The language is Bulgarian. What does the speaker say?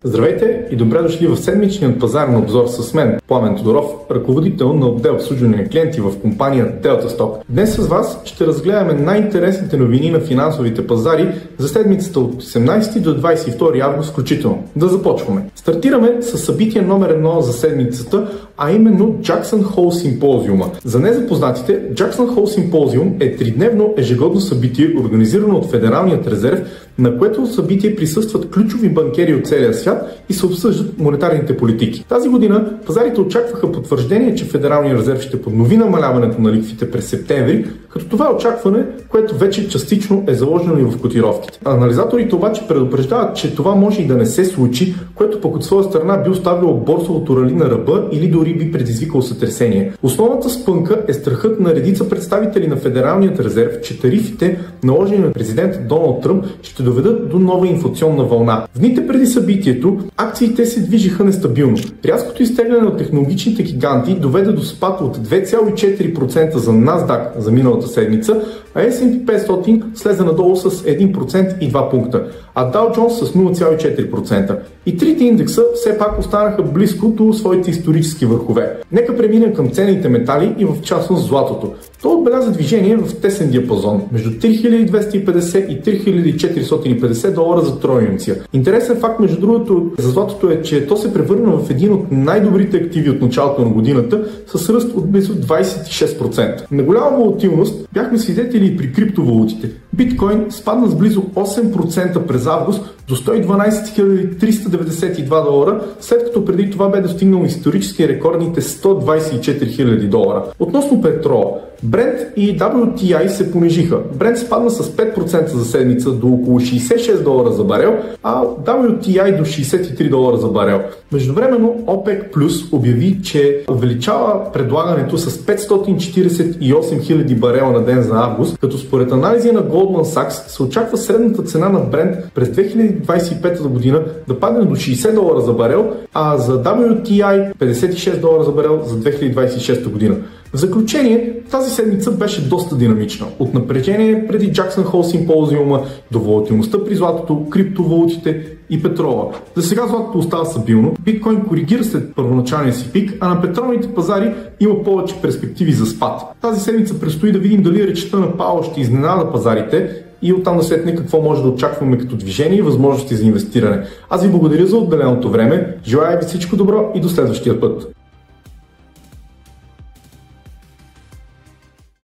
Здравейте и добре дошли в седмичният пазарен обзор с мен, Пламен Тодоров, ръководител на отдел обслужване на клиенти в компания Delta Stock. Днес с вас ще разгледаме най-интересните новини на финансовите пазари за седмицата от 18 до 22 август включително. Да започваме. Стартираме с събитие номер 1 за седмицата, а именно Jackson Hole симпозиума. За незапознатите, Jackson Hole симпозиум е тридневно ежегодно събитие, организирано от Федералният резерв, на което събитие присъстват ключови банкери от целия свят и се обсъждат монетарните политики. Тази година пазарите очакваха потвърждение, че Федералният резерв ще поднови намаляването на лихвите през септември, като това е очакване, което вече частично е заложено и в котировките. Анализаторите обаче предупреждават, че това може и да не се случи, което пък от своя страна би оставило борсовото рали на ръба или дори би предизвикало сътресение. Основната спънка е страхът на редица представители на Федералният резерв, че тарифите, наложени на президента Доналд Тръмп, ще доведат до нова инфлационна вълна. В дните преди събитието акциите се движиха нестабилно. Рязкото изтегляне от технологичните гиганти доведе до спад от 2,4% за NASDAQ за миналата седмица, а S&P 500 слезе надолу с 1% и 2 пункта, а Dow Jones с 0,4%. И трите индекса все пак останаха близко до своите исторически върхове. Нека преминем към ценните метали и в частност златото. То отбеляза движение в тесен диапазон между 3250 и 3450 долара за тройна унция. Интересен факт между другото за златото е, че то се превърна в един от най-добрите активи от началото на годината с ръст от близо 26%. На голяма волатилност бяхме свидетели и при криптовалутите. Биткоин спадна с близо 8% през август до 112 392 долара, след като преди това бе достигнал исторически рекордните 124 000 долара. Относно петрола, Brent и WTI се понижиха. Brent спадна с 5% за седмица до около 66 долара за барел, а WTI до 63 долара за барел. Междувременно OPEC Plus обяви, че увеличава предлагането с 548 000 барела на ден за август, като според анализи на Goldman Sachs се очаква средната цена на Brent през 2025 година да падне до 60 долара за барел, а за WTI 56 долара за барел за 2026 година. В заключение, тази седмица беше доста динамична. От напрежение преди Jackson Hole симпозиума до волатилността при златото, криптовалутите и петрола. За сега златото остава стабилно, биткоин коригира след първоначалния си пик, а на петролните пазари има повече перспективи за спад. Тази седмица предстои да видим дали речта на Пауъл ще изненада пазарите и оттам насетне какво може да очакваме като движение и възможности за инвестиране. Аз ви благодаря за отделеното време, желая ви всичко добро и до следващия път!